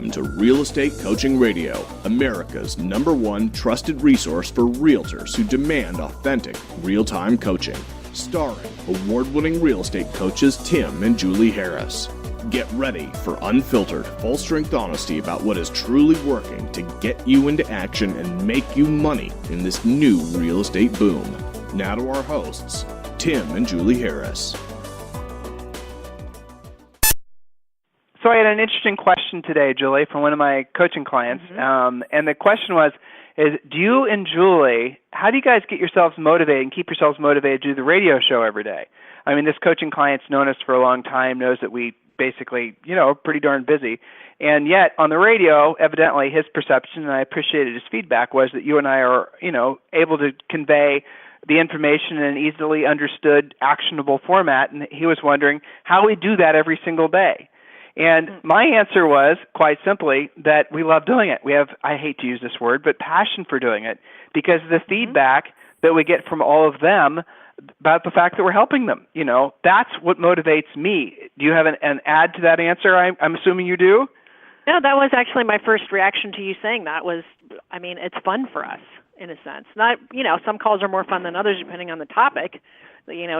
Welcome to Real Estate Coaching Radio, America's #1 trusted resource for realtors who demand authentic, real-time coaching. Starring award-winning real estate coaches Tim and Julie Harris. Get ready for unfiltered, full-strength honesty about what is truly working to get you into action and make you money in this new real estate boom. Now to our hosts, Tim and Julie Harris. So I had an interesting question today, Julie, from one of my coaching clients, and the question was, do you and Julie, how do you guys get yourselves motivated and keep yourselves motivated to do the radio show every day? I mean, this coaching client's known us for a long time, knows that we basically, are pretty darn busy, and yet on the radio, evidently his perception, and I appreciated his feedback, was that you and I are, able to convey the information in an easily understood, actionable format, and he was wondering how we do that every single day. And my answer was, quite simply, that we love doing it. We have, I hate to use this word, but passion for doing it, because the feedback that we get from all of them about the fact that we're helping them, that's what motivates me. Do you have an add to that answer? I'm assuming you do? No, that was actually my first reaction to you saying that was, it's fun for us in a sense. Not, some calls are more fun than others depending on the topic.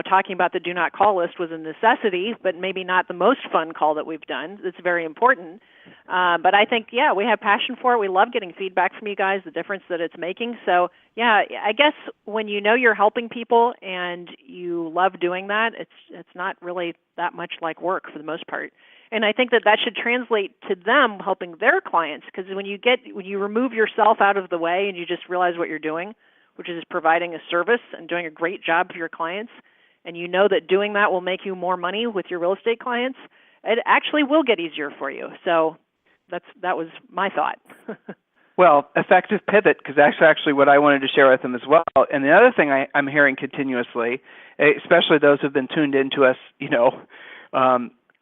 Talking about the do not call list was a necessity, but maybe not the most fun call that we've done. It's very important. But I think, we have passion for it. We love getting feedback from you guys, the difference that it's making. So, I guess when you're helping people and you love doing that, it's not really that much like work for the most part. And I think that should translate to them helping their clients, because when you remove yourself out of the way and you just realize what you're doing, which is providing a service and doing a great job for your clients, and you know that doing that will make you more money with your real estate clients, it actually will get easier for you. So that was my thought. Well, effective pivot, because that's actually what I wanted to share with them as well. And the other thing I'm hearing continuously, especially those who have been tuned into us,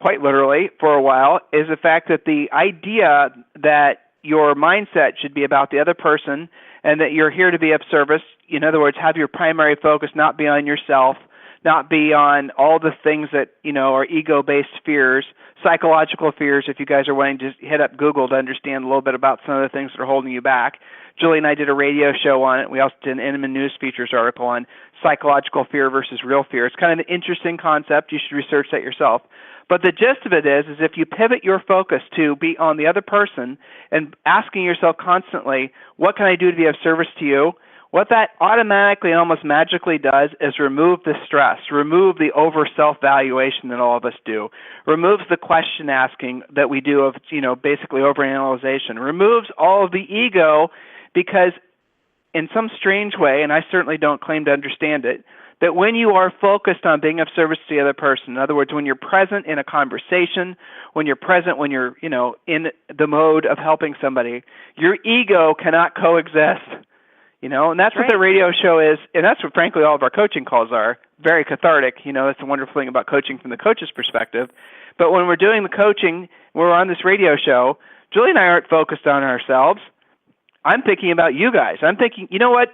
quite literally for a while, is the fact that the idea that your mindset should be about the other person and that you're here to be of service. In other words, have your primary focus not be on yourself, not be on all the things that, are ego-based fears, psychological fears, if you guys are wanting to hit up Google to understand a little bit about some of the things that are holding you back. Julie and I did a radio show on it. We also did an Inman News Features article on psychological fear versus real fear. It's kind of an interesting concept. You should research that yourself. But the gist of it is if you pivot your focus to be on the other person and asking yourself constantly, what can I do to be of service to you? What that automatically and almost magically does is remove the stress, remove the over self-valuation that all of us do, removes the question asking that we do of, basically overanalyzation, removes all of the ego, because in some strange way, and I certainly don't claim to understand it, that when you are focused on being of service to the other person, in other words, when you're present in a conversation, when you're present, when you're, in the mode of helping somebody, your ego cannot coexist, and that's what the radio show is, and that's what, frankly, all of our coaching calls are, very cathartic. That's the wonderful thing about coaching from the coach's perspective. But when we're doing the coaching, we're on this radio show, Julie and I aren't focused on ourselves. I'm thinking about you guys. I'm thinking, you know what,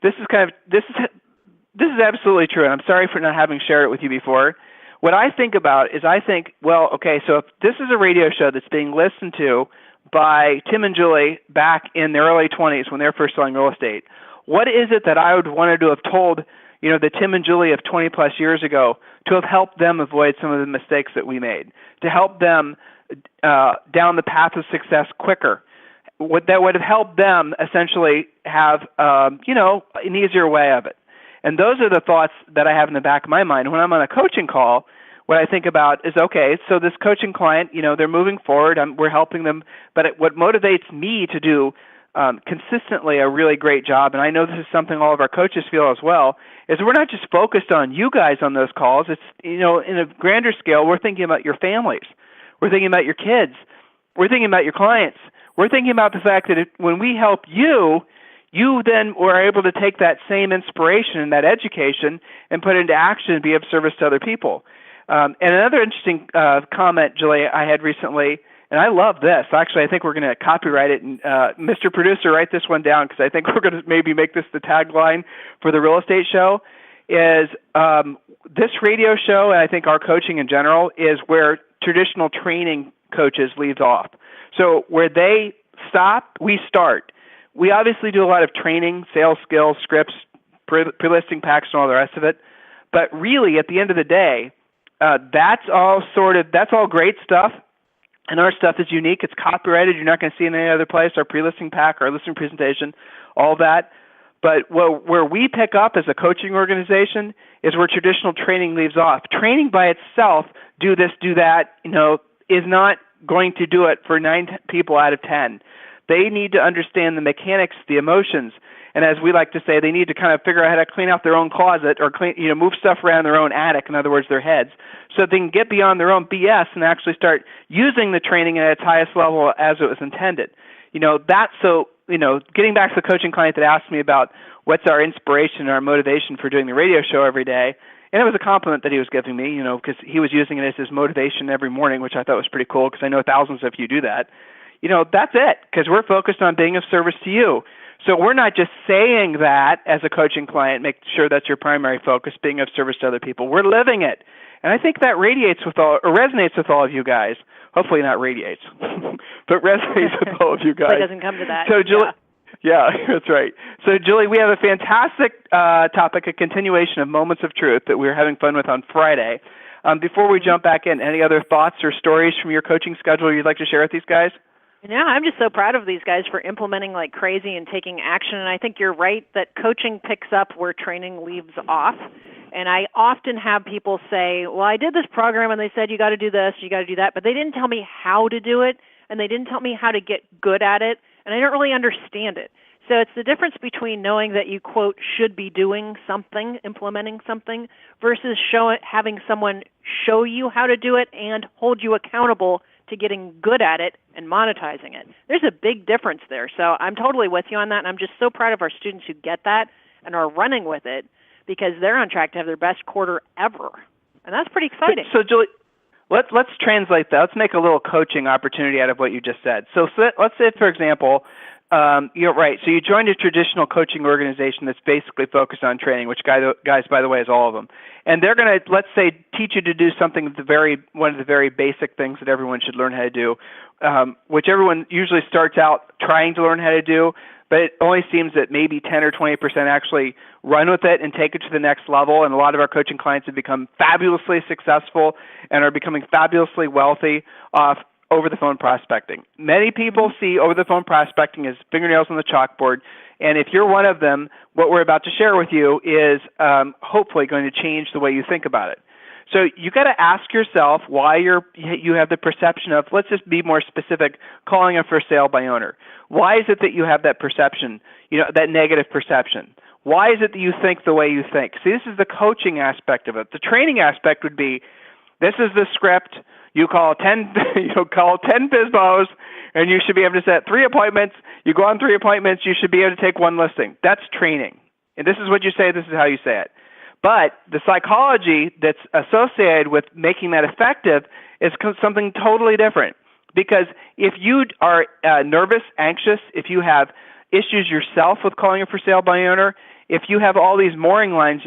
this is absolutely true, and I'm sorry for not having shared it with you before. What I think about is so if this is a radio show that's being listened to by Tim and Julie back in their early 20s when they're first selling real estate, what is it that I would wanted to have told, the Tim and Julie of 20-plus years ago to have helped them avoid some of the mistakes that we made, to help them down the path of success quicker? That would have helped them essentially have, an easier way of it. And those are the thoughts that I have in the back of my mind. When I'm on a coaching call, what I think about is, okay, so this coaching client, they're moving forward, we're helping them, but what motivates me to do consistently a really great job, and I know this is something all of our coaches feel as well, is we're not just focused on you guys on those calls. It's, in a grander scale, we're thinking about your families. We're thinking about your kids. We're thinking about your clients. We're thinking about the fact that when we help you, you then were able to take that same inspiration and that education and put it into action and be of service to other people. And another interesting comment, Julie, I had recently, and I love this. Actually, I think we're going to copyright it. And Mr. Producer, write this one down, because I think we're going to maybe make this the tagline for the real estate show, is this radio show, and I think our coaching in general, is where traditional training coaches leaves off. So where they stop, we start. We obviously do a lot of training, sales skills, scripts, pre-listing packs, and all the rest of it. But really, at the end of the day, that's all great stuff. And our stuff is unique. It's copyrighted. You're not going to see it in any other place. Our pre-listing pack, our listing presentation, all that. But where we pick up as a coaching organization is where traditional training leaves off. Training by itself, do this, do that, is not going to do it for 9 people out of 10. They need to understand the mechanics, the emotions, and as we like to say, they need to kind of figure out how to clean out their own closet or move stuff around their own attic, in other words, their heads, so they can get beyond their own BS and actually start using the training at its highest level as it was intended. Getting back to the coaching client that asked me about what's our inspiration and our motivation for doing the radio show every day, and it was a compliment that he was giving me, because he was using it as his motivation every morning, which I thought was pretty cool because I know thousands of you do that. That's it, because we're focused on being of service to you. So we're not just saying that as a coaching client, make sure that's your primary focus, being of service to other people. We're living it. And I think that resonates with all of you guys. Hopefully not radiates, but resonates with all of you guys. It doesn't come to that. So Julie, yeah, that's right. So Julie, we have a fantastic topic, a continuation of Moments of Truth that we were having fun with on Friday. Before we jump back in, any other thoughts or stories from your coaching schedule you'd like to share with these guys? Yeah, I'm just so proud of these guys for implementing like crazy and taking action. And I think you're right that coaching picks up where training leaves off. And I often have people say, well, I did this program and they said you got to do this, you got to do that, but they didn't tell me how to do it and they didn't tell me how to get good at it. And I don't really understand it. So it's the difference between knowing that you, quote, should be doing something, implementing something, versus having someone show you how to do it and hold you accountable to getting good at it and monetizing it. There's a big difference there. So I'm totally with you on that, and I'm just so proud of our students who get that and are running with it because they're on track to have their best quarter ever. And that's pretty exciting. So Julie, let's translate that. Let's make a little coaching opportunity out of what you just said. So let's say, for example, you're right. So you joined a traditional coaching organization that's basically focused on training, which guys, by the way, is all of them. And they're going to, let's say, teach you to do something one of the very basic things that everyone should learn how to do, which everyone usually starts out trying to learn how to do, but it only seems that maybe 10 or 20% actually run with it and take it to the next level. And a lot of our coaching clients have become fabulously successful and are becoming fabulously wealthy off over-the-phone prospecting. Many people see over-the-phone prospecting as fingernails on the chalkboard, and if you're one of them, what we're about to share with you is hopefully going to change the way you think about it. So you got to ask yourself why you have the perception of, let's just be more specific, calling a for sale by owner. Why is it that you have that perception, that negative perception? Why is it that you think the way you think? See, this is the coaching aspect of it. The training aspect would be, this is the script. You call 10 FSBOs, and you should be able to set 3 appointments. You go on 3 appointments, you should be able to take 1 listing. That's training. And this is what you say, this is how you say it. But the psychology that's associated with making that effective is something totally different. Because if you are nervous, anxious, if you have issues yourself with calling a for sale by owner, if you have all these mooring lines,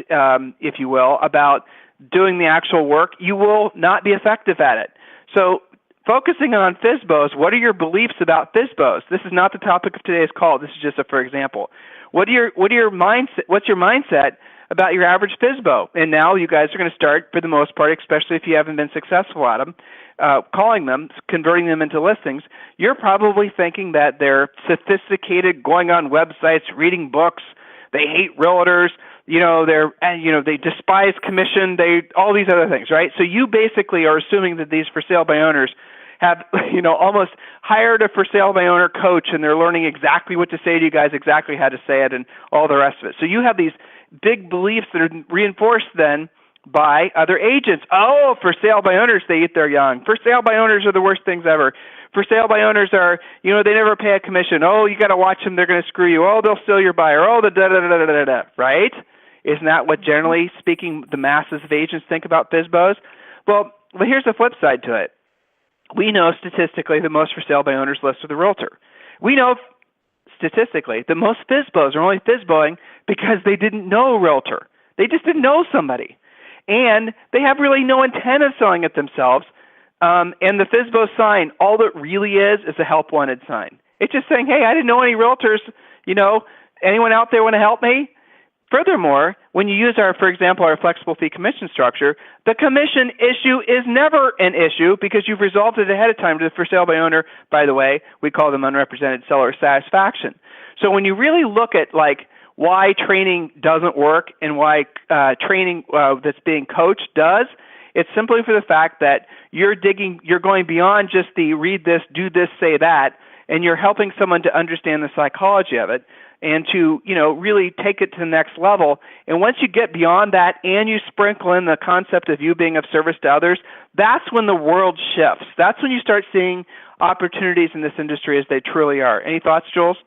if you will, about doing the actual work, you will not be effective at it. So focusing on FSBOs, what are your beliefs about FSBOs? This is not the topic of today's call. This is just a for example. What's your mindset about your average FSBO? And now you guys are going to start, for the most part, especially if you haven't been successful at them, calling them, converting them into listings. You're probably thinking that they're sophisticated, going on websites, reading books, they hate realtors, they despise commission, all these other things, right? So you basically are assuming that these for sale by owners have, almost hired a for sale by owner coach, and they're learning exactly what to say to you guys, exactly how to say it, and all the rest of it. So you have these big beliefs that are reinforced then by other agents. Oh, for sale by owners, they eat their young. For sale by owners are the worst things ever. For sale by owners are, they never pay a commission. Oh, you got to watch them, they're going to screw you. Oh, they'll steal your buyer. Oh, the da-da-da-da-da-da, right? Isn't that what, generally speaking, the masses of agents think about FSBOs? Well, here's the flip side to it. We know statistically the most for sale by owners list with a realtor. We know statistically the most FSBOs are only FSBOing because they didn't know a realtor. They just didn't know somebody. And they have really no intent of selling it themselves. And the FSBO sign, all it really is a help wanted sign. It's just saying, hey, I didn't know any realtors, anyone out there want to help me? Furthermore, when you use for example, our flexible fee commission structure, the commission issue is never an issue because you've resolved it ahead of time to the for sale by owner. By the way, we call them unrepresented seller satisfaction. So when you really look at why training doesn't work and why training that's being coached does, it's simply for the fact that you're going beyond just the read this, do this, say that, and you're helping someone to understand the psychology of it and to, really take it to the next level. And once you get beyond that and you sprinkle in the concept of you being of service to others, that's when the world shifts. That's when you start seeing opportunities in this industry as they truly are. Any thoughts, Jules?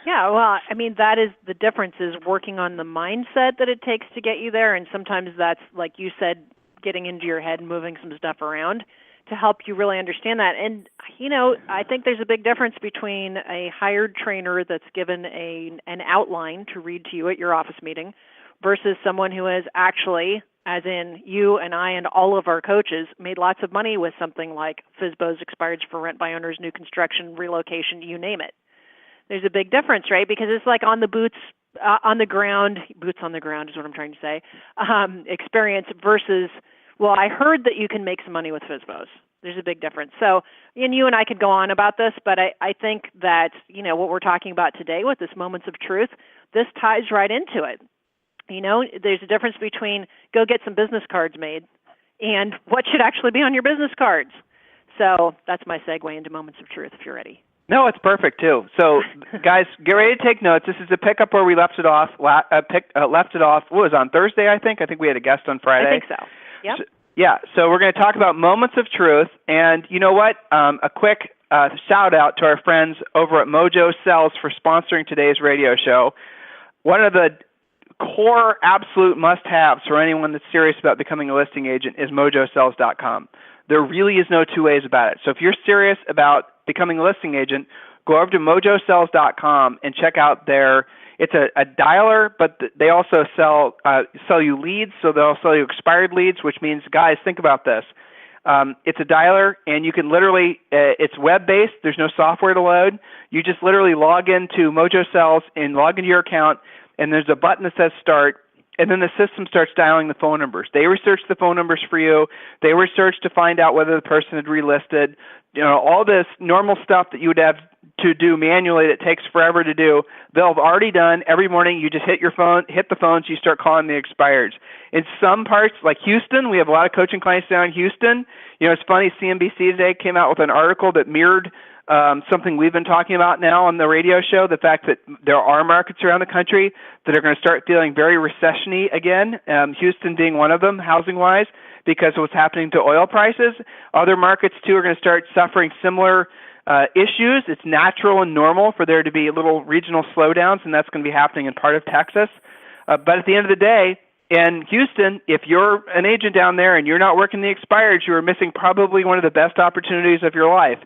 Yeah, well, that is the difference, is working on the mindset that it takes to get you there. And sometimes that's, like you said, getting into your head and moving some stuff around to help you really understand that. And, I think there's a big difference between a hired trainer that's given an outline to read to you at your office meeting versus someone who has actually, as in you and I and all of our coaches, made lots of money with something like FSBO's expireds for rent by owners, new construction, relocation, you name it. There's a big difference, right? Because it's like on the boots on the ground is what I'm trying to say, experience versus, well, I heard that you can make some money with FSBOs. There's a big difference. So, and you and I could go on about this, but I think that, what we're talking about today with this Moments of Truth, this ties right into it. There's a difference between go get some business cards made and what should actually be on your business cards. So that's my segue into Moments of Truth, if you're ready. No, it's perfect too. So, guys, get ready to take notes. This is a pickup where we left it off. What was it, on Thursday? I think we had a guest on Friday. I think so. Yep. So we're going to talk about Moments of Truth, and you know what? A quick shout out to our friends over at Mojo Sells for sponsoring today's radio show. One of the core absolute must-haves for anyone that's serious about becoming a listing agent is mojosells.com. There really is no two ways about it. So if you're serious about becoming a listing agent, go over to mojosells.com and check out it's a dialer, but they also sell you leads, so they'll sell you expired leads, which means, guys, think about this. It's a dialer, and you can literally, it's web-based. There's no software to load. You just literally log into Mojo Sells and log into your account, and there's a button that says Start, and then the system starts dialing the phone numbers. They research the phone numbers for you. They research to find out whether the person had relisted. All this normal stuff that you would have to do manually that takes forever to do, they'll have already done. Every morning you just hit the phones, you start calling the expireds. In some parts, like Houston, we have a lot of coaching clients down in Houston. It's funny, CNBC today came out with an article that mirrored something we've been talking about now on the radio show, the fact that there are markets around the country that are going to start feeling very recession-y again, Houston being one of them, housing-wise, because of what's happening to oil prices. Other markets, too, are going to start suffering similar issues. It's natural and normal for there to be little regional slowdowns, and that's going to be happening in part of Texas. But at the end of the day, in Houston, if you're an agent down there and you're not working the expireds, you are missing probably one of the best opportunities of your life.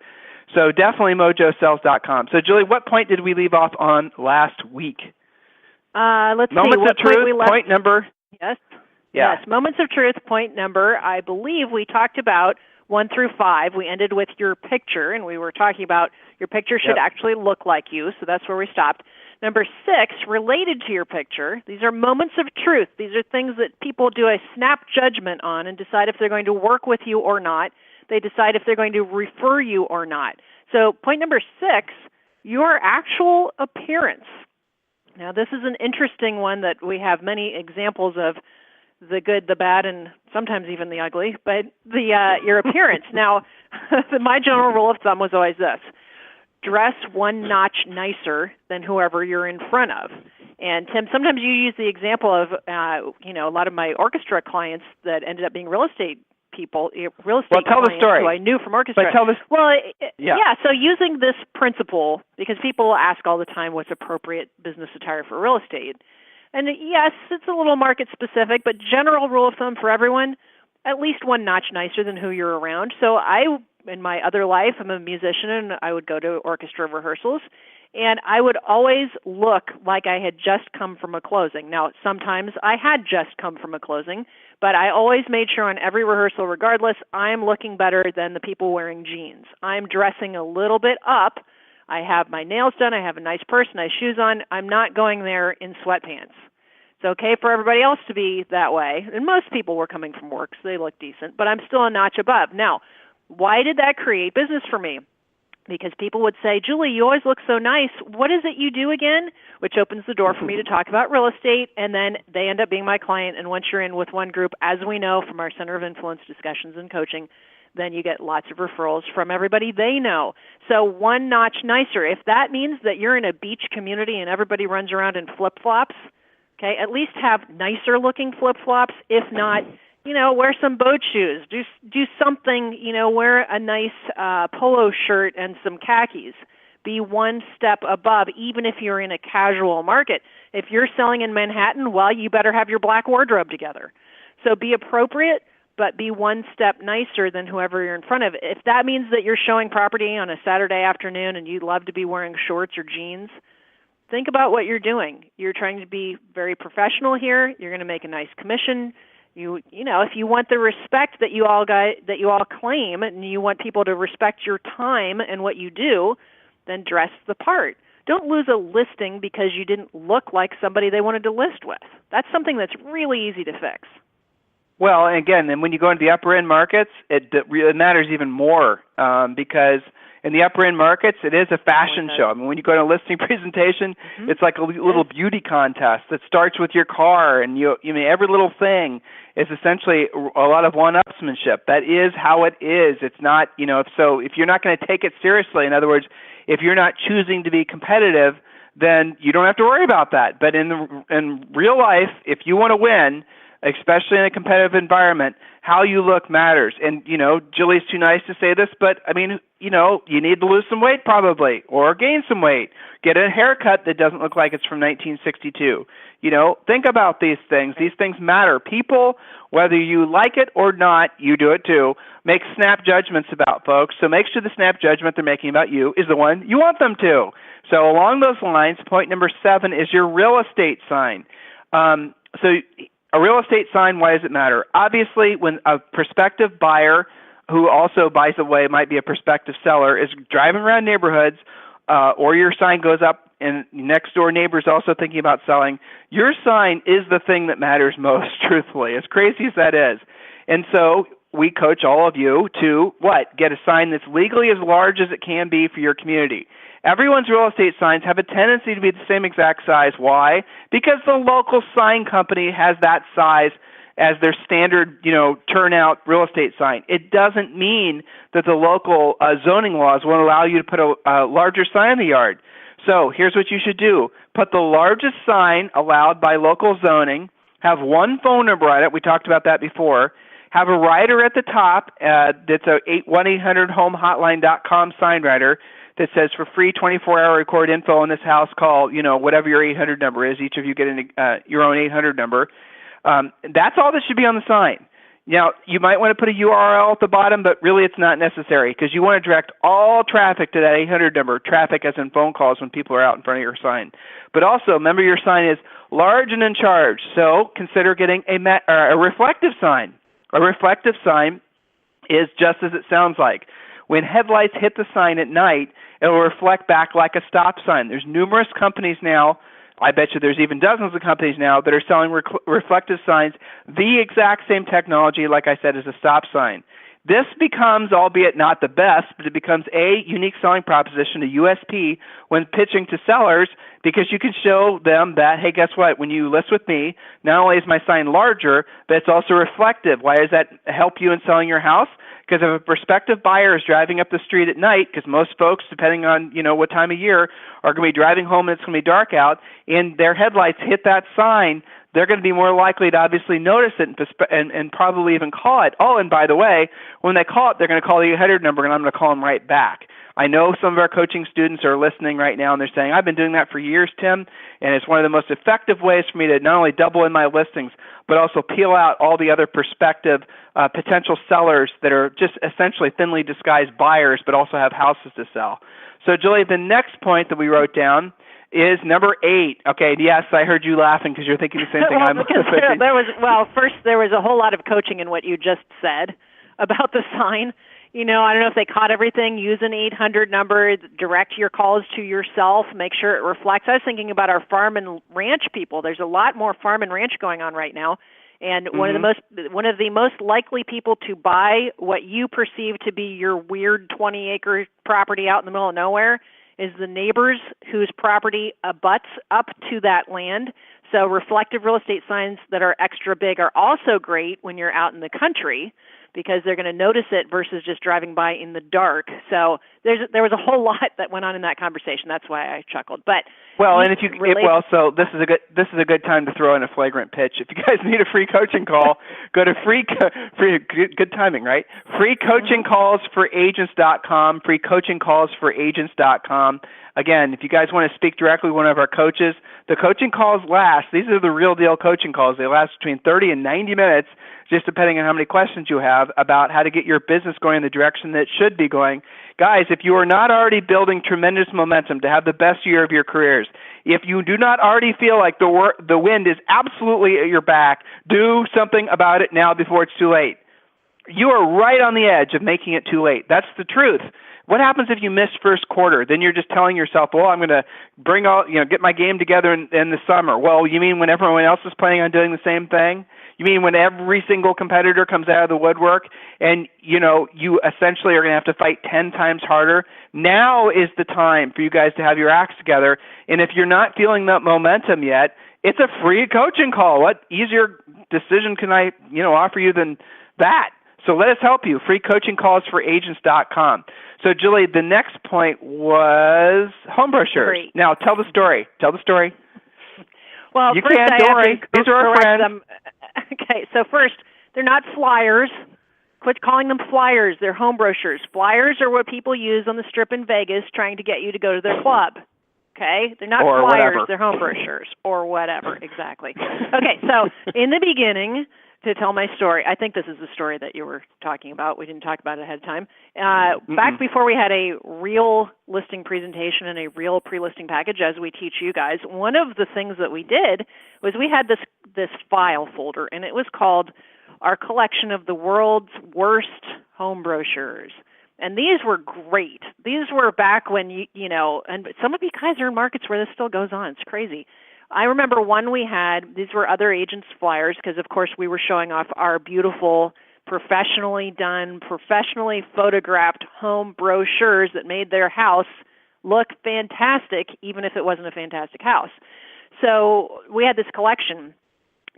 So definitely mojosells.com. So, Julie, what point did we leave off on last week? Let's Moments see. What of Truth, point we left? point number. Yes. Yeah. Yes. Moments of Truth, point number. I believe we talked about 1 through 5. We ended with your picture, and we were talking about your picture should actually look like you, so that's where we stopped. Number 6, related to your picture, these are moments of truth. These are things that people do a snap judgment on and decide if they're going to work with you or not. They decide if they're going to refer you or not. So point number 6, your actual appearance. Now, this is an interesting one that we have many examples of, the good, the bad, and sometimes even the ugly, but your appearance. Now, my general rule of thumb was always this: dress one notch nicer than whoever you're in front of. And Tim, sometimes you use the example of, a lot of my orchestra clients that ended up being real estate tell the story. Who I knew from orchestra. But tell this. So using this principle, because people ask all the time what's appropriate business attire for real estate. And yes, it's a little market specific, but general rule of thumb for everyone, at least one notch nicer than who you're around. So in my other life, I'm a musician, and I would go to orchestra rehearsals. And I would always look like I had just come from a closing. Now, sometimes I had just come from a closing, but I always made sure on every rehearsal, regardless, I'm looking better than the people wearing jeans. I'm dressing a little bit up. I have my nails done. I have a nice purse, nice shoes on. I'm not going there in sweatpants. It's okay for everybody else to be that way. And most people were coming from work, so they look decent, but I'm still a notch above. Now, why did that create business for me? Because people would say, Julie, you always look so nice. What is it you do again? Which opens the door for me to talk about real estate, and then they end up being my client. And once you're in with one group, as we know from our Center of Influence discussions and coaching, then you get lots of referrals from everybody they know. So one notch nicer. If that means that you're in a beach community and everybody runs around in flip-flops, okay, at least have nicer looking flip-flops. If not, wear some boat shoes. Do something, wear a nice polo shirt and some khakis. Be one step above, even if you're in a casual market. If you're selling in Manhattan, well, you better have your black wardrobe together. So be appropriate, but be one step nicer than whoever you're in front of. If that means that you're showing property on a Saturday afternoon and you'd love to be wearing shorts or jeans, think about what you're doing. You're trying to be very professional here. You're going to make a nice commission. If you want the respect that you all claim, and you want people to respect your time and what you do, then dress the part. Don't lose a listing because you didn't look like somebody they wanted to list with. That's something that's really easy to fix. Well, and again, then when you go into the upper end markets, it matters even more because in the upper end markets, it is a fashion show. I mean, when you go to a listing presentation, it's like a little beauty contest that starts with your car, and every little thing is essentially a lot of one-upsmanship. That is how it is. It's not, if you're not going to take it seriously, in other words, if you're not choosing to be competitive, then you don't have to worry about that. But in real life, if you want to win, especially in a competitive environment, how you look matters. And, Julie's too nice to say this, but, you need to lose some weight probably, or gain some weight. Get a haircut that doesn't look like it's from 1962. Think about these things. These things matter. People, whether you like it or not, you do it too, make snap judgments about folks. So make sure the snap judgment they're making about you is the one you want them to. So along those lines, point number 7 is your real estate sign. A real estate sign, why does it matter? Obviously, when a prospective buyer, who also, by the way, might be a prospective seller, is driving around neighborhoods, or your sign goes up and next door neighbors also thinking about selling, your sign is the thing that matters most, truthfully, as crazy as that is. And so we coach all of you to, get a sign that's legally as large as it can be for your community. Everyone's real estate signs have a tendency to be the same exact size. Why? Because the local sign company has that size as their standard, turnout real estate sign. It doesn't mean that the local zoning laws won't allow you to put a larger sign in the yard. So here's what you should do. Put the largest sign allowed by local zoning, have one phone number on it. We talked about that before. Have a rider at the top that's a 1-800-HOME-HOTLINE.com sign rider that says for free 24-hour record info in this house, call, whatever your 800 number is. Each of you get your own 800 number. That's all that should be on the sign. Now, you might want to put a URL at the bottom, but really it's not necessary because you want to direct all traffic to that 800 number, traffic as in phone calls when people are out in front of your sign. But also, remember your sign is large and in charge, so consider getting a reflective sign. A reflective sign is just as it sounds like. When headlights hit the sign at night, it will reflect back like a stop sign. There's numerous companies now, I bet you there's even dozens of companies now that are selling reflective signs, the exact same technology, like I said, as a stop sign. This becomes, albeit not the best, but it becomes a unique selling proposition, a USP, when pitching to sellers, because you can show them that, hey, guess what? When you list with me, not only is my sign larger, but it's also reflective. Why does that help you in selling your house? Because if a prospective buyer is driving up the street at night, because most folks, depending on what time of year, are going to be driving home and it's going to be dark out, and their headlights hit that sign, they're going to be more likely to obviously notice it and probably even call it. Oh, and by the way, when they call it, they're going to call the 800 number, and I'm going to call them right back. I know some of our coaching students are listening right now, and they're saying, I've been doing that for years, Tim, and it's one of the most effective ways for me to not only double in my listings, but also peel out all the other prospective potential sellers that are just essentially thinly disguised buyers, but also have houses to sell. So, Julie, the next point that we wrote down is number 8. Okay, yes, I heard you laughing because you're thinking the same thing I'm thinking. First, there was a whole lot of coaching in what you just said about the sign. I don't know if they caught everything. Use an 800 number, direct your calls to yourself, make sure it reflects. I was thinking about our farm and ranch people. There's a lot more farm and ranch going on right now. And one of the most likely people to buy what you perceive to be your weird 20-acre property out in the middle of nowhere is the neighbors whose property abuts up to that land. So reflective real estate signs that are extra big are also great when you're out in the country, because they're going to notice it versus just driving by in the dark. So there was a whole lot that went on in that conversation. That's why I chuckled. But so this is a good time to throw in a flagrant pitch. If you guys need a free coaching call, go to good timing, right? freecoachingcallsforagents.com, freecoachingcallsforagents.com. Again, if you guys want to speak directly with one of our coaches, the coaching calls last. These are the real deal coaching calls. They last between 30 and 90 minutes, just depending on how many questions you have about how to get your business going in the direction that it should be going. Guys, if you are not already building tremendous momentum to have the best year of your careers, if you do not already feel like the wind is absolutely at your back, do something about it now before it's too late. You are right on the edge of making it too late. That's the truth. What happens if you miss first quarter? Then you're just telling yourself, well, I'm going to get my game together in the summer. Well, you mean when everyone else is planning on doing the same thing? You mean when every single competitor comes out of the woodwork and, you essentially are going to have to fight 10 times harder? Now is the time for you guys to have your acts together. And if you're not feeling that momentum yet, it's a free coaching call. What easier decision can I, offer you than that? So let us help you. freecoachingcallsforagents.com. So, Julie, the next point was home brochures. Great. Now, tell the story. Well, you first can't, don't worry. These are our friends. Okay, so first, they're not flyers. Quit calling them flyers. They're home brochures. Flyers are what people use on the Strip in Vegas trying to get you to go to their club. Okay? They're not or flyers. Whatever. They're home brochures or whatever. Exactly. Okay, so in the beginning, to tell my story, I think this is the story that you were talking about. We didn't talk about it ahead of time. Back before we had a real listing presentation and a real pre-listing package, as we teach you guys, one of the things that we did was we had this file folder, and it was called our collection of the world's worst home brochures. And these were great. These were back when, and some of you guys are in markets where this still goes on. It's crazy. I remember one we had, these were other agents' flyers because, of course, we were showing off our beautiful, professionally done, professionally photographed home brochures that made their house look fantastic, even if it wasn't a fantastic house. So we had this collection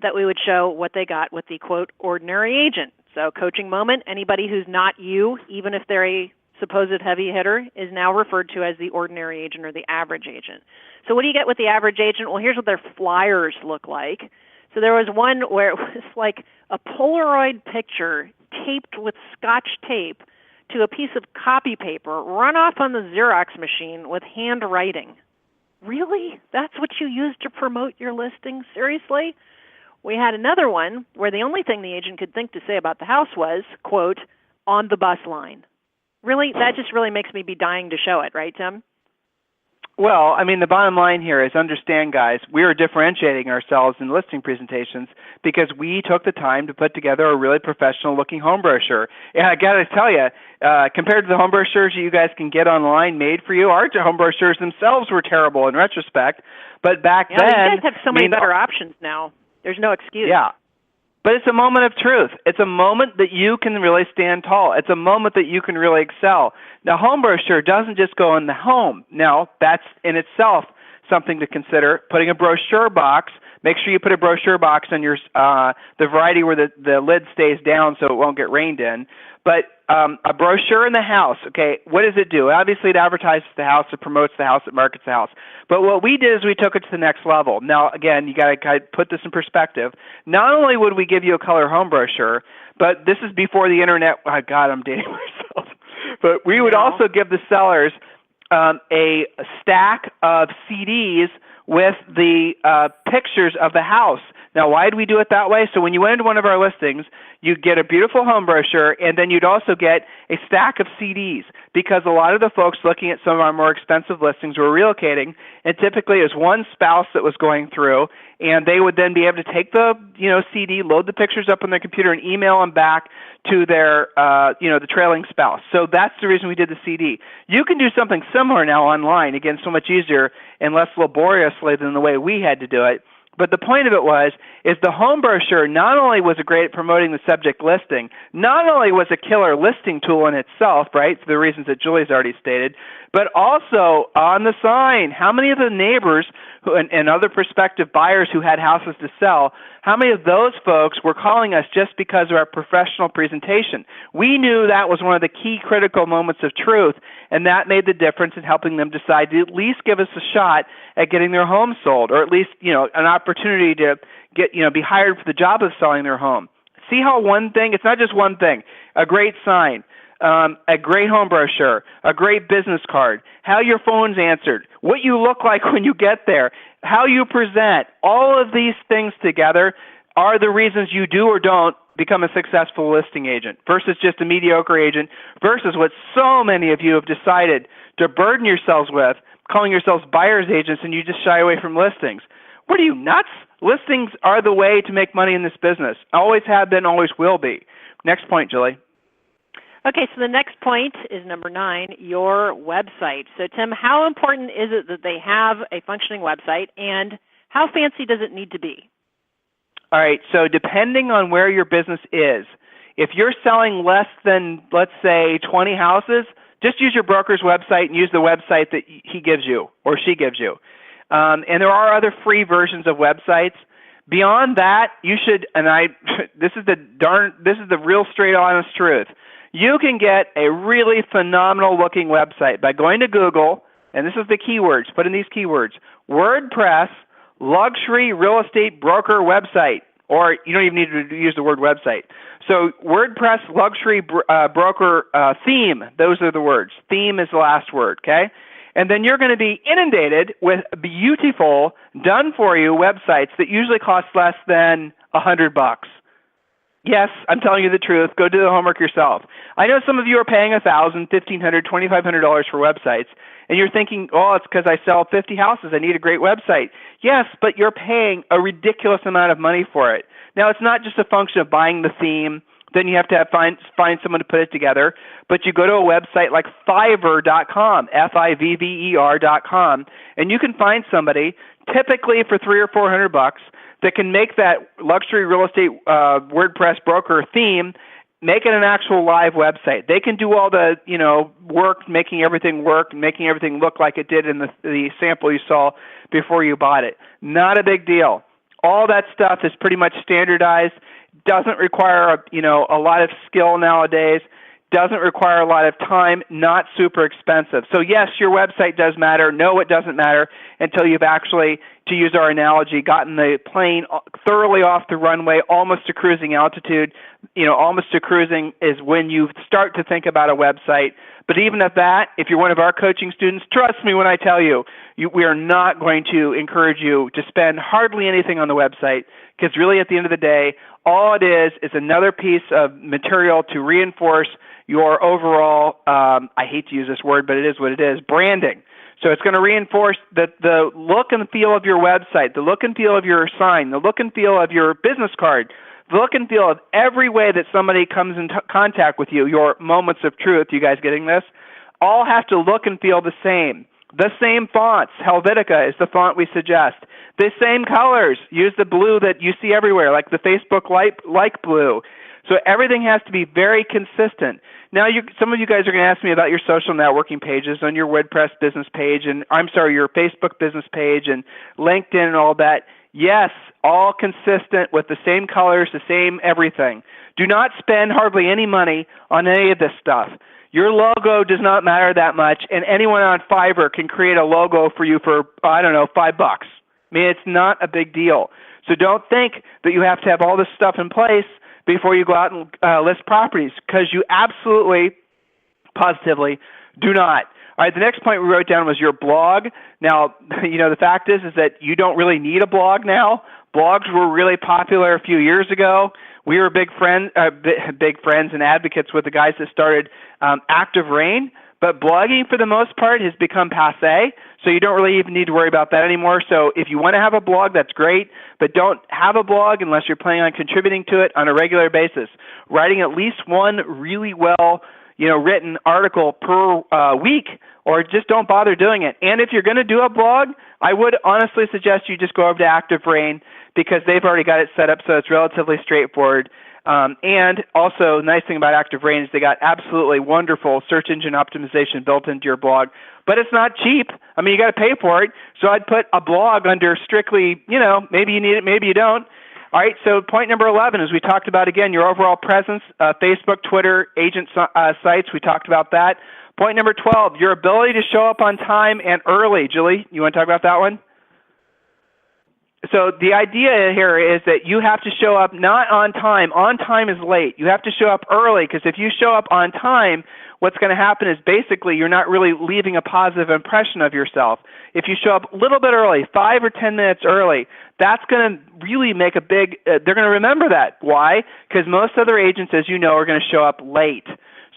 that we would show what they got with the, quote, ordinary agent. So coaching moment, anybody who's not you, even if they're a supposed heavy hitter, is now referred to as the ordinary agent or the average agent. So what do you get with the average agent? Well, here's what their flyers look like. So there was one where it was like a Polaroid picture taped with Scotch tape to a piece of copy paper, run off on the Xerox machine with handwriting. Really? That's what you use to promote your listing? Seriously? We had another one where the only thing the agent could think to say about the house was, quote, on the bus line. Really? That just really makes me be dying to show it, right, Tim? Well, I mean, the bottom line here is understand, guys, we are differentiating ourselves in listing presentations because we took the time to put together a really professional-looking home brochure. And I got to tell you, compared to the home brochures you guys can get online made for you, our home brochures themselves were terrible in retrospect. But back then, you guys have so many better options now. There's no excuse. Yeah. But it's a moment of truth. It's a moment that you can really stand tall. It's a moment that you can really excel. Now, home brochure doesn't just go in the home. Now, that's in itself something to consider. Putting a brochure box, make sure you put a brochure box on your the variety where the lid stays down so it won't get rained in. But a brochure in the house, okay, what does it do? Obviously, it advertises the house, it promotes the house, it markets the house. But what we did is we took it to the next level. Now, again, you got to put this in perspective. Not only would we give you a color home brochure, but this is before the internet. Oh, God, I'm dating myself. But we would also give the sellers a stack of CDs with the pictures of the house. Now, why did we do it that way? So when you went into one of our listings, you'd get a beautiful home brochure, and then you'd also get a stack of CDs, because a lot of the folks looking at some of our more expensive listings were relocating, and typically it was one spouse that was going through, and they would then be able to take the CD, load the pictures up on their computer, and email them back to their the trailing spouse. So that's the reason we did the CD. You can do something similar now online, again, so much easier and less laboriously than the way we had to do it. But the point of it is the home brochure not only was it great at promoting the subject listing, not only was a killer listing tool in itself, right, for the reasons that Julie's already stated, but also on the sign, how many of the neighbors and other prospective buyers who had houses to sell, how many of those folks were calling us just because of our professional presentation? We knew that was one of the key critical moments of truth, and that made the difference in helping them decide to at least give us a shot at getting their home sold, or at least an opportunity to get be hired for the job of selling their home. See how one thing, it's not just one thing, a great sign, a great home brochure, a great business card, how your phone's answered, what you look like when you get there, how you present, all of these things together are the reasons you do or don't become a successful listing agent versus just a mediocre agent versus what so many of you have decided to burden yourselves with, calling yourselves buyer's agents, and you just shy away from listings. What are you, nuts? Listings are the way to make money in this business. Always have been, always will be. Next point, Julie. Okay, so the next point is number 9, your website. So, Tim, how important is it that they have a functioning website, and how fancy does it need to be? All right, so depending on where your business is, if you're selling less than, let's say, 20 houses, just use your broker's website and use the website that he gives you or she gives you. And there are other free versions of websites. Beyond that, you should, and this is the real straight honest truth. You can get a really phenomenal looking website by going to Google, and this is the keywords, put in these keywords, WordPress luxury real estate broker website, or you don't even need to use the word website. So WordPress luxury broker theme, those are the words. Theme is the last word, okay? And then you're going to be inundated with beautiful, done-for-you websites that usually cost less than $100. Yes, I'm telling you the truth. Go do the homework yourself. I know some of you are paying $1,000, $1,500, $2,500 for websites, and you're thinking, oh, it's because I sell 50 houses. I need a great website. Yes, but you're paying a ridiculous amount of money for it. Now, it's not just a function of buying the theme. Then you have to find someone to put it together. But you go to a website like Fiverr.com, Fivver.com, and you can find somebody, typically for $300 or $400, that can make that luxury real estate WordPress broker theme, make it an actual live website. They can do all the work, making everything work, making everything look like it did in the sample you saw before you bought it. Not a big deal. All that stuff is pretty much standardized. Doesn't require a lot of skill nowadays. Doesn't require a lot of time. Not super expensive. So yes, your website does matter. No, it doesn't matter until you've actually, to use our analogy, gotten the plane thoroughly off the runway, almost to cruising altitude. Almost to cruising is when you start to think about a website. But even at that, if you're one of our coaching students, trust me when I tell you, we are not going to encourage you to spend hardly anything on the website, because really at the end of the day, all it is another piece of material to reinforce your overall, I hate to use this word, but it is what it is, branding. So it's going to reinforce the look and feel of your website, the look and feel of your sign, the look and feel of your business card, the look and feel of every way that somebody comes in contact with you, your moments of truth, you guys getting this, all have to look and feel the same. The same fonts. Helvetica is the font we suggest. The same colors. Use the blue that you see everywhere, like the Facebook like blue. So everything has to be very consistent. Now, some of you guys are going to ask me about your social networking pages on your WordPress business page, and your Facebook business page and LinkedIn and all that. Yes, all consistent with the same colors, the same everything. Do not spend hardly any money on any of this stuff. Your logo does not matter that much, and anyone on Fiverr can create a logo for you for, $5. I mean, it's not a big deal. So don't think that you have to have all this stuff in place before you go out and list properties, because you absolutely Positively, do not. All right, the next point we wrote down was your blog. Now, the fact is that you don't really need a blog now. Blogs were really popular a few years ago. We were big friends and advocates with the guys that started Active Rain, but blogging for the most part has become passé, so you don't really even need to worry about that anymore. So if you want to have a blog, that's great, but don't have a blog unless you're planning on contributing to it on a regular basis. Writing at least one really well written article per week, or just don't bother doing it. And if you're going to do a blog, I would honestly suggest you just go over to Active Rain because they've already got it set up so it's relatively straightforward. And also, the nice thing about Active Rain is they got absolutely wonderful search engine optimization built into your blog, but it's not cheap. I mean, you got to pay for it. So I'd put a blog under strictly, maybe you need it, maybe you don't. All right, so point number 11 is we talked about, again, your overall presence, Facebook, Twitter, agent sites. We talked about that. Point number 12, your ability to show up on time and early. Julie, you want to talk about that one? So the idea here is that you have to show up not on time. On time is late. You have to show up early, because if you show up on time, what's going to happen is basically you're not really leaving a positive impression of yourself. If you show up a little bit early, 5 or 10 minutes early, that's going to really make a big, they're going to remember that. Why? Because most other agents, as you know, are going to show up late.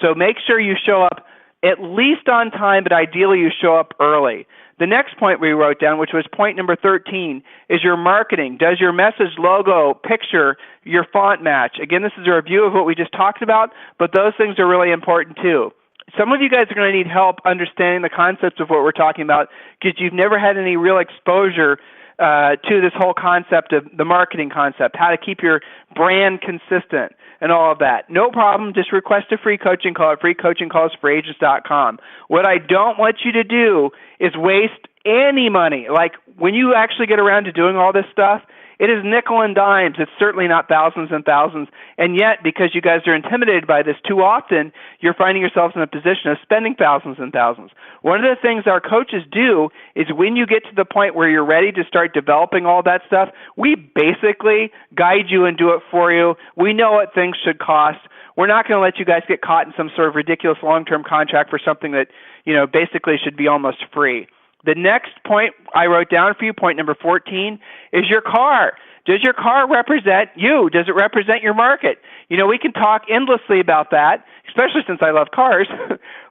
So make sure you show up at least on time, but ideally you show up early. The next point we wrote down, which was point number 13, is your marketing. Does your message, logo, picture, your font match? Again, this is a review of what we just talked about, but those things are really important too. Some of you guys are going to need help understanding the concepts of what we're talking about because you've never had any real exposure to this whole concept of the marketing concept, how to keep your brand consistent and all of that. No problem. Just request a free coaching call at freecoachingcallsforagents.com. What I don't want you to do is waste any money. Like when you actually get around to doing all this stuff, it is nickel and dimes. It's certainly not thousands and thousands. And yet, because you guys are intimidated by this too often, you're finding yourselves in a position of spending thousands and thousands. One of the things our coaches do is when you get to the point where you're ready to start developing all that stuff, we basically guide you and do it for you. We know what things should cost. We're not going to let you guys get caught in some sort of ridiculous long-term contract for something that, basically should be almost free. The next point I wrote down for you, point number 14, is your car. Does your car represent you? Does it represent your market? We can talk endlessly about that, especially since I love cars.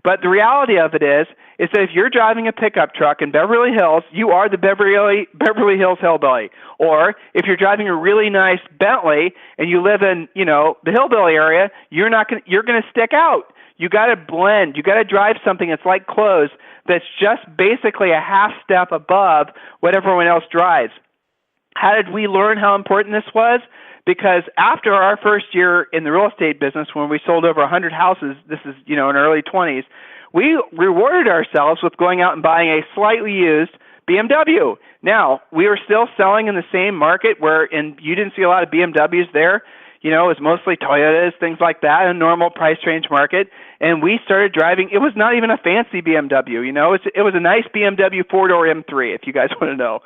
But the reality of it is that if you're driving a pickup truck in Beverly Hills, you are the Beverly Hills hillbilly. Or if you're driving a really nice Bentley and you live in, the hillbilly area, you're going to stick out. You got to blend. You got to drive something that's like clothes that's just basically a half step above what everyone else drives. How did we learn how important this was? Because after our first year in the real estate business, when we sold over 100 houses, this is, in early 20s, we rewarded ourselves with going out and buying a slightly used BMW. Now, we were still selling in the same market and you didn't see a lot of BMWs there. It was mostly Toyotas, things like that, a normal price range market. And we started driving. It was not even a fancy BMW, It was a nice BMW 4-door M3, if you guys want to know.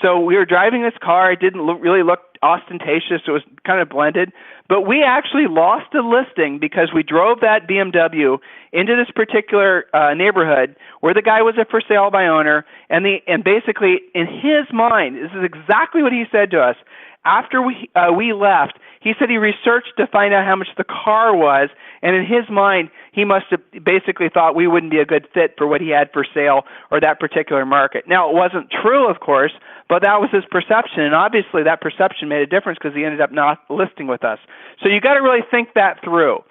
So we were driving this car. It didn't really look ostentatious. It was kind of blended. But we actually lost a listing because we drove that BMW into this particular neighborhood where the guy was a for sale by owner. And basically, in his mind, this is exactly what he said to us. After we left, he said he researched to find out how much the car was, and in his mind, he must have basically thought we wouldn't be a good fit for what he had for sale or that particular market. Now, it wasn't true, of course, but that was his perception, and obviously that perception made a difference because he ended up not listing with us. So you got to really think that through.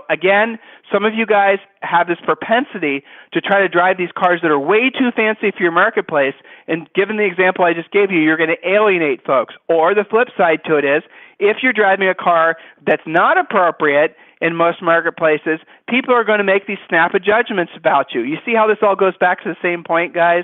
Again, some of you guys have this propensity to try to drive these cars that are way too fancy for your marketplace, and given the example I just gave you, you're going to alienate folks. Or the flip side to it is, if you're driving a car that's not appropriate in most marketplaces, people are going to make these snap judgments about you. You see how this all goes back to the same point, guys?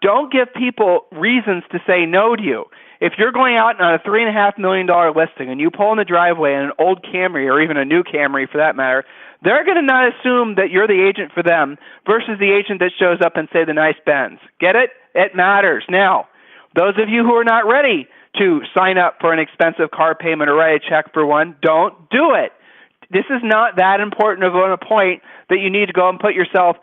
Don't give people reasons to say no to you. If you're going out on a $3.5 million listing and you pull in the driveway in an old Camry or even a new Camry for that matter, they're going to not assume that you're the agent for them versus the agent that shows up and say the nice Benz. Get it? It matters. Now, those of you who are not ready to sign up for an expensive car payment or write a check for one, don't do it. This is not that important of a point that you need to go and put yourself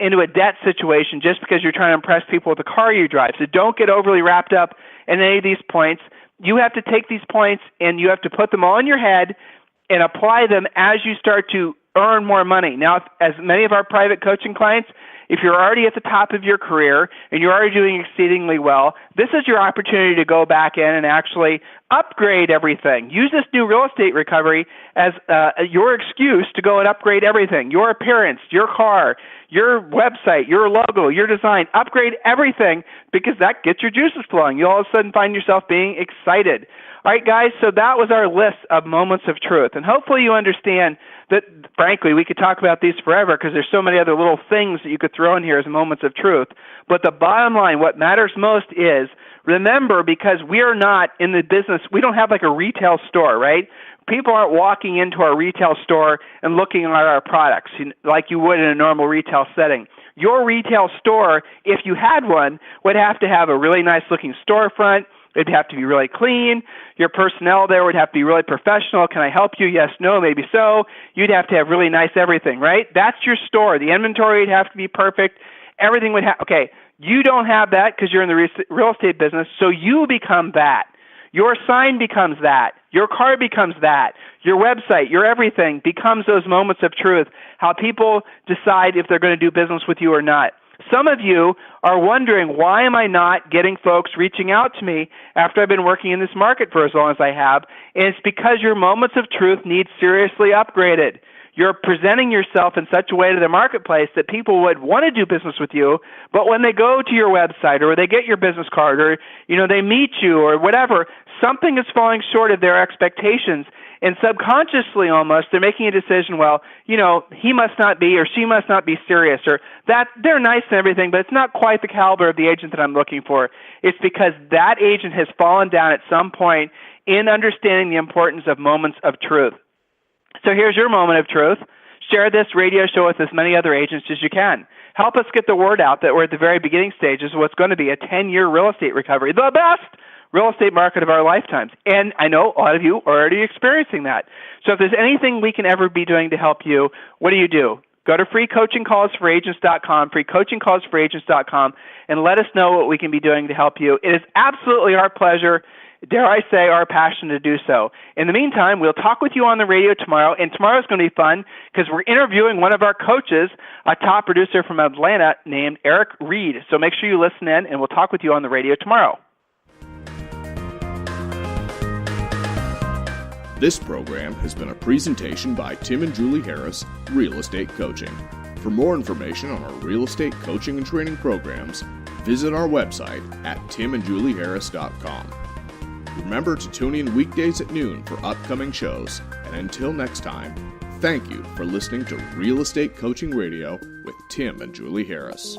into a debt situation just because you're trying to impress people with the car you drive. So don't get overly wrapped up in any of these points. You have to take these points and you have to put them all in your head and apply them as you start to earn more money. Now, as many of our private coaching clients, if you're already at the top of your career and you're already doing exceedingly well, this is your opportunity to go back in and actually upgrade everything. Use this new real estate recovery as your excuse to go and upgrade everything. Your appearance, your car, your website, your logo, your design. Upgrade everything because that gets your juices flowing. You all of a sudden find yourself being excited. All right, guys, so that was our list of moments of truth. And hopefully you understand that, frankly, we could talk about these forever because there's so many other little things that you could throw in here as moments of truth. But the bottom line, what matters most is, remember, because we are not in the business, we don't have like a retail store, right? People aren't walking into our retail store and looking at our products like you would in a normal retail setting. Your retail store, if you had one, would have to have a really nice looking storefront. It'd have to be really clean. Your personnel there would have to be really professional. Can I help you? Yes, no, maybe so. You'd have to have really nice everything, right? That's your store. The inventory would have to be perfect. Everything would have, okay, you don't have that because you're in the real estate business, so you become that. Your sign becomes that. Your car becomes that. Your website, your everything becomes those moments of truth, how people decide if they're going to do business with you or not. Some of you are wondering, why am I not getting folks reaching out to me after I've been working in this market for as long as I have? And it's because your moments of truth need seriously upgraded. You're presenting yourself in such a way to the marketplace that people would want to do business with you, but when they go to your website or they get your business card or they meet you or whatever, something is falling short of their expectations. And subconsciously almost, they're making a decision, well, he must not be or she must not be serious, or that they're nice and everything, but it's not quite the caliber of the agent that I'm looking for. It's because that agent has fallen down at some point in understanding the importance of moments of truth. So here's your moment of truth. Share this radio show with as many other agents as you can. Help us get the word out that we're at the very beginning stages of what's going to be a 10-year real estate recovery, the best real estate market of our lifetimes. And I know a lot of you are already experiencing that. So if there's anything we can ever be doing to help you, what do? Go to freecoachingcallsforagents.com, freecoachingcallsforagents.com, and let us know what we can be doing to help you. It is absolutely our pleasure, dare I say, our passion to do so. In the meantime, we'll talk with you on the radio tomorrow, and tomorrow's going to be fun because we're interviewing one of our coaches, a top producer from Atlanta named Eric Reed. So make sure you listen in, and we'll talk with you on the radio tomorrow. This program has been a presentation by Tim and Julie Harris, Real Estate Coaching. For more information on our real estate coaching and training programs, visit our website at timandjulieharris.com. Remember to tune in weekdays at noon for upcoming shows, and until next time, thank you for listening to Real Estate Coaching Radio with Tim and Julie Harris.